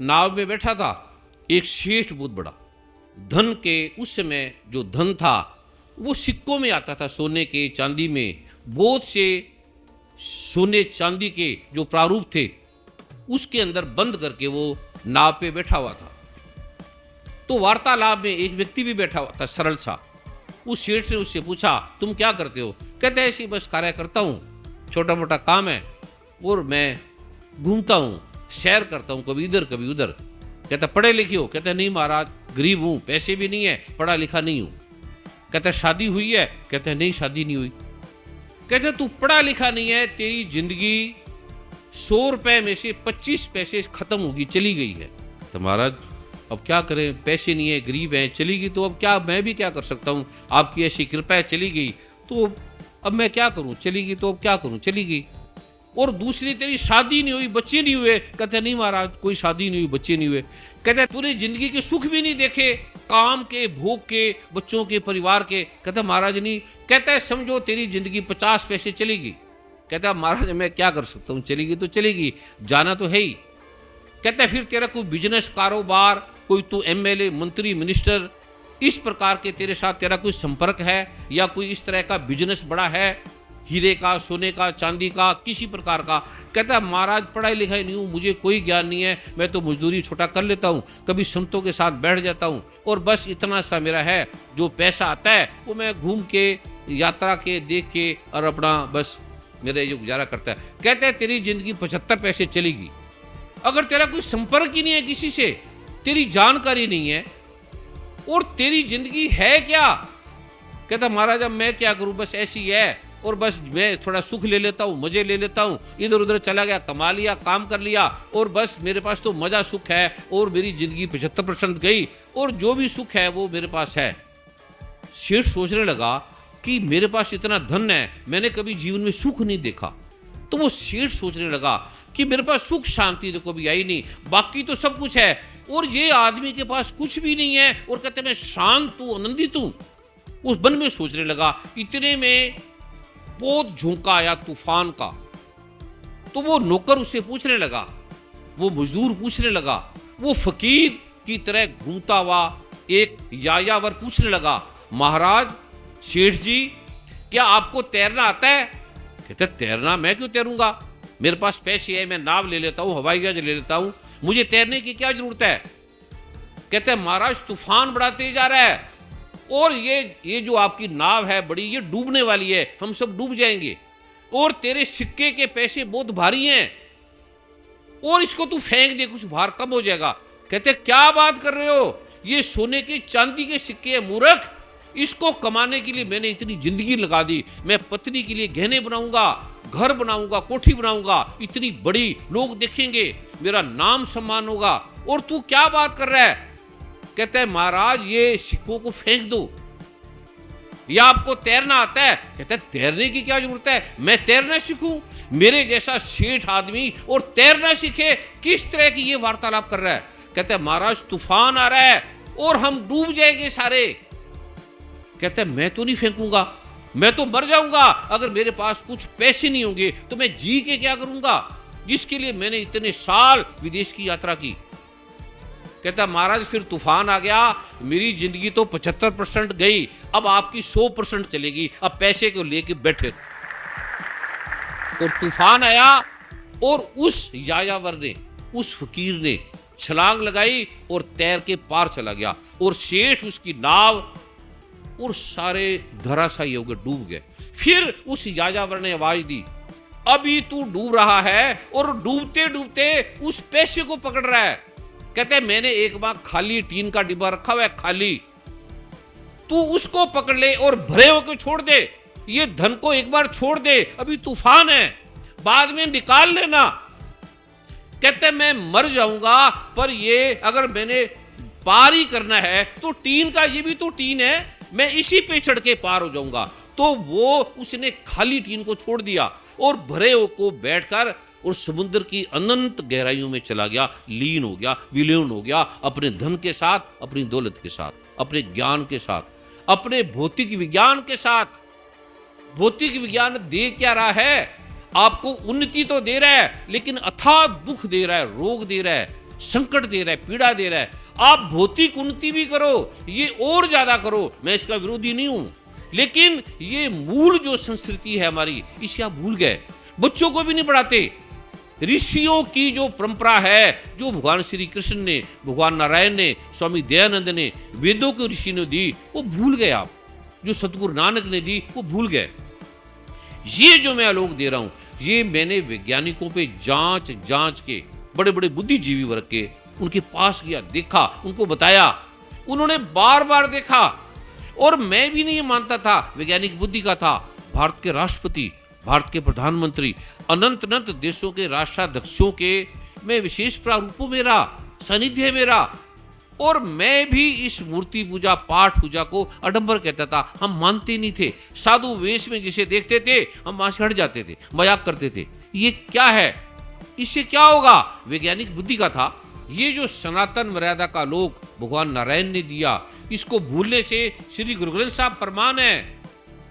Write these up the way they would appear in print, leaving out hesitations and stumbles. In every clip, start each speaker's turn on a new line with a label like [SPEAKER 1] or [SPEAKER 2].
[SPEAKER 1] नाव में बैठा था एक सेठ बहुत बड़ा। धन के उस समय जो धन था वो सिक्कों में आता था, सोने के चांदी में। बहुत से सोने चांदी के जो प्रारूप थे उसके अंदर बंद करके वो नाव पे बैठा हुआ था। तो वार्तालाप में एक व्यक्ति भी बैठा हुआ था, सरल सा। उस सेठ ने उससे पूछा, तुम क्या करते हो? कहते हैं ऐसी बस कार्य करता हूँ, छोटा मोटा काम है और मैं घूमता हूँ, सैर करता हूँ, कभी इधर कभी उधर। कहता पढ़े लिखे हो? कहते नहीं महाराज, गरीब हूँ, पैसे भी नहीं है, पढ़ा लिखा नहीं हूँ। कहते शादी हुई है? कहते नहीं शादी नहीं हुई। कहते तू पढ़ा लिखा नहीं है, तेरी जिंदगी 100 रुपए में से 25 पैसे खत्म होगी, चली गई है। तो महाराज अब क्या करें, पैसे नहीं है, गरीब हैं, चली गई तो अब क्या, मैं भी क्या कर सकता हूँ, आपकी ऐसी कृपा है, चली गई तो अब मैं क्या करूँ, चली गई तो अब क्या करूँ, चली गई। और दूसरी तेरी शादी नहीं हुई, बच्चे नहीं हुए? कहते नहीं महाराज, कोई शादी नहीं हुई, बच्चे नहीं हुए। कहते तूने जिंदगी के सुख भी नहीं देखे, काम के, भोग के, बच्चों के, परिवार के? कहते महाराज नहीं। कहते समझो तेरी जिंदगी 50 पैसे चली गई। कहता महाराज मैं क्या कर सकता हूँ, चली गई तो चली गई, जाना तो है ही। कहता फिर तेरा कोई बिजनेस, कारोबार, कोई तू एमएलए, मंत्री, मिनिस्टर, इस प्रकार के तेरे साथ तेरा कोई संपर्क है या कोई इस तरह का बिजनेस बड़ा है, हीरे का, सोने का, चांदी का, किसी प्रकार का? कहता महाराज पढ़ाई लिखाई नहीं हूँ, मुझे कोई ज्ञान नहीं है, मैं तो मजदूरी छोटा कर लेता हूँ, कभी संतों के साथ बैठ जाता हूँ और बस इतना सा मेरा है, जो पैसा आता है वो मैं घूम के, यात्रा के, देख के और अपना बस मेरा जो गुजारा करता है। कहते हैं तेरी जिंदगी 75 पैसे चलेगी। अगर तेरा कोई संपर्क ही नहीं है किसी से, तेरी जानकारी नहीं है और तेरी जिंदगी है क्या? कहता महाराज अब मैं क्या करूं, बस ऐसी है और बस मैं थोड़ा सुख ले लेता हूँ, मजे ले लेता हूँ, इधर उधर चला गया, कमा लिया, काम कर लिया और बस मेरे पास तो मजा सुख है और मेरी जिंदगी 75% गई और जो भी सुख है वो मेरे पास है। सेठ सोचने लगा कि मेरे पास इतना धन है, मैंने कभी जीवन में सुख नहीं देखा। तो वो सेठ सोचने लगा कि मेरे पास सुख शांति तो कभी आई नहीं, बाकी तो सब कुछ है और ये आदमी के पास कुछ भी नहीं है और कहते मैं शांत हूँ, आनंदित हूँ। उस मन में सोचने लगा। इतने में बहुत झोंका आया तूफान का। तो वो नौकर उससे पूछने लगा, वो मजदूर पूछने लगा, वो फकीर की तरह घूमता हुआ एक यायावर पूछने लगा, महाराज, सेठ जी, क्या आपको तैरना आता है? कहते तैरना मैं क्यों तैरूंगा, मेरे पास पैसे है, मैं नाव ले लेता हूँ, हवाई जहाज ले लेता हूँ, मुझे तैरने की क्या जरूरत है? कहते महाराज तूफान बड़ा तेज आ रहा है और ये जो आपकी नाव है बड़ी, ये डूबने वाली है, हम सब डूब जाएंगे और तेरे सिक्के के पैसे बहुत भारी हैं और इसको तू फेंक दे, कुछ भार कम हो जाएगा। कहते क्या बात कर रहे हो, ये सोने के चांदी के सिक्के हैं मूर्ख, इसको कमाने के लिए मैंने इतनी जिंदगी लगा दी, मैं पत्नी के लिए गहने बनाऊंगा, घर बनाऊंगा, कोठी बनाऊंगा, इतनी बड़ी, लोग देखेंगे, मेरा नाम सम्मान होगा और तू क्या बात कर रहा है? कहते हैं महाराज ये सिक्कों को फेंक दो, या आपको तैरना आता है? कहते हैं तैरने की क्या जरूरत है, मैं तैरना सीखूं? मेरे जैसा सेठ आदमी और तैरना सीखे, किस तरह की ये वार्तालाप कर रहा है? कहते हैं महाराज तूफान आ रहा है और हम डूब जाएंगे सारे। कहते हैं मैं तो नहीं फेंकूंगा, मैं तो मर जाऊंगा, अगर मेरे पास कुछ पैसे नहीं होंगे तो मैं जी के क्या करूंगा, जिसके लिए मैंने इतने साल विदेश की यात्रा की। कहता महाराज फिर तूफान आ गया, मेरी जिंदगी तो 75% गई, अब आपकी 100% चलेगी, अब पैसे को लेके बैठे। तो तूफान आया और उस यायावर ने, उस फकीर ने छलांग लगाई और तैर के पार चला गया और सेठ, उसकी नाव और सारे धराशायी हो गए, डूब गए। फिर उस यायावर ने आवाज दी, अभी तू डूब रहा है और डूबते डूबते उस पैसे को पकड़ रहा है। कहते मैंने एक बार खाली टीन का डिब्बा रखा हुआ है, खाली, तू उसको पकड़ ले और भरे होकर छोड़ दे, ये धन को एक बार छोड़ दे, अभी तूफान है, बाद में निकाल लेना। कहते मैं मर जाऊंगा पर ये अगर मैंने पार ही करना है तो टीन का, ये भी तो टीन है, मैं इसी पे चढ़ के पार हो जाऊंगा। तो वो उसने खाली टीन को छोड़ दिया और भरे को बैठकर और समुद्र की अनंत गहराइयों में चला गया, लीन हो गया, विलीन हो गया, अपने धन के साथ, अपनी दौलत के साथ, अपने ज्ञान के साथ, अपने भौतिक विज्ञान के साथ। भौतिक विज्ञान दे क्या रहा है? आपको उन्नति तो दे रहा है लेकिन अथाह दुख दे रहा है, रोग दे रहा है, संकट दे रहा है, पीड़ा दे रहा है, आप भौतिक उन्नति भी करो, ये और ज्यादा करो, मैं इसका विरोधी नहीं हूं, लेकिन ये मूल जो संस्कृति है हमारी, इसे आप भूल गए, बच्चों को भी नहीं पढ़ाते। ऋषियों की जो परंपरा है, जो भगवान श्री कृष्ण ने, भगवान नारायण ने, स्वामी दयानंद ने, वेदों के ऋषि ने दी, वो भूल गए आप। जो सतगुरु नानक ने दी, वो भूल गए। ये जो मैं आलोक दे रहा हूं, ये मैंने वैज्ञानिकों पे जांच के, बड़े बड़े बुद्धिजीवी वर्ग के, उनके पास गया, देखा, उनको बताया, उन्होंने बार बार देखा। और मैं भी नहीं मानता था, वैज्ञानिक बुद्धि का था। भारत के राष्ट्रपति, भारत के प्रधानमंत्री, अनंत अनंत देशों के राष्ट्राध्यक्षों के मैं विशेष प्रारूपों में रहा, सानिध्य में रहा, और मैं भी इस मूर्ति पूजा, पाठ पूजा को आडंबर कहता था। हम मानते नहीं थे। साधु वेश में जिसे देखते थे, हम वहां से हट जाते थे, मजाक करते थे, ये क्या है, इससे क्या होगा। वैज्ञानिक बुद्धि का था। ये जो सनातन मर्यादा का लोक भगवान नारायण ने दिया, इसको भूलने से श्री गुरु ग्रंथ साहब प्रमाण है,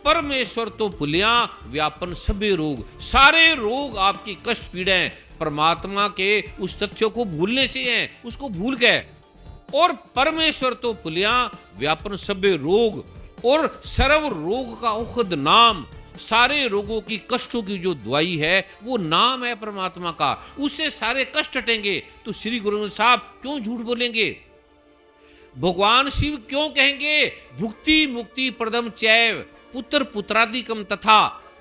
[SPEAKER 1] परमेश्वर तो भूलिया व्यापन सभी रोग, सारे रोग आपकी कष्ट पीड़ाएं परमात्मा के उस तथ्य को भूलने से हैं, उसको भूल गए। और परमेश्वर तो भूलिया व्यापन सभी रोग, और सर्व रोग का औषध नाम, सारे रोगों की, कष्टों की जो दवाई है, वो नाम है परमात्मा का, उससे सारे कष्ट हटेंगे। तो श्री गुरु ग्रंथ साहब क्यों झूठ बोलेंगे, भगवान शिव क्यों कहेंगे भुक्ति मुक्ति प्रदम चैव पुत्र पुत्रादिकम तथा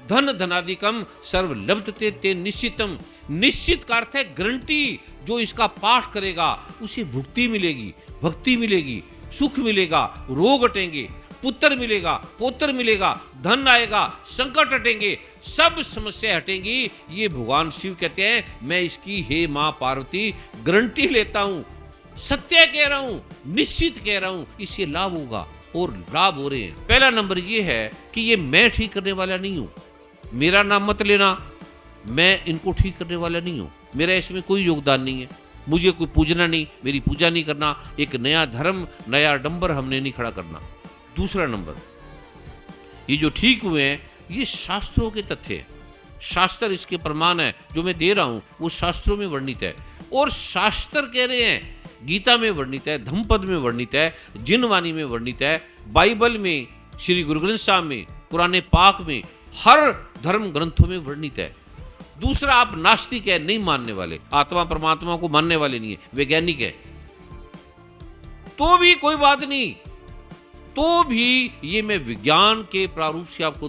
[SPEAKER 1] धन धनादिकम सर्व लब्धते ते निश्चितम। निश्चित का अर्थ है गारंटी, जो इसका पाठ करेगा उसे भुक्ति मिलेगी, भक्ति मिलेगी, सुख मिलेगा, रोग हटेंगे, पुत्र मिलेगा, पौत्र मिलेगा, धन आएगा, संकट हटेंगे, सब समस्या हटेंगी। ये भगवान शिव कहते हैं, मैं इसकी हे मां पार्वती गारंटी लेता हूं, सत्य कह रहा हूं, निश्चित कह रहा हूं, इससे लाभ होगा, और लाभ हो रहे हैं। पहला नंबर ये है कि ये मैं ठीक करने वाला नहीं हूं, मेरा नाम मत लेना, मैं इनको ठीक करने वाला नहीं हूं, मेरा इसमें कोई योगदान नहीं है, मुझे कोई पूजना नहीं, मेरी पूजा नहीं करना, एक नया धर्म, नया डंबर हमने नहीं खड़ा करना। दूसरा नंबर, ये जो ठीक हुए हैं, ये शास्त्रों के तथ्य है, शास्त्र इसके प्रमाण है, जो मैं दे रहा हूं वो शास्त्रों में वर्णित है, और शास्त्र कह रहे हैं, गीता में वर्णित है, धम्मपद में वर्णित है, जिनवाणी में वर्णित है, बाइबल में, श्री गुरु ग्रंथ साहब में, कुरान पाक में, हर धर्म ग्रंथों में वर्णित है। दूसरा, आप नास्तिक है, नहीं मानने वाले, आत्मा परमात्मा को मानने वाले नहीं है, वैज्ञानिक है, तो भी कोई बात नहीं, तो भी ये मैं विज्ञान के प्रारूप से आपको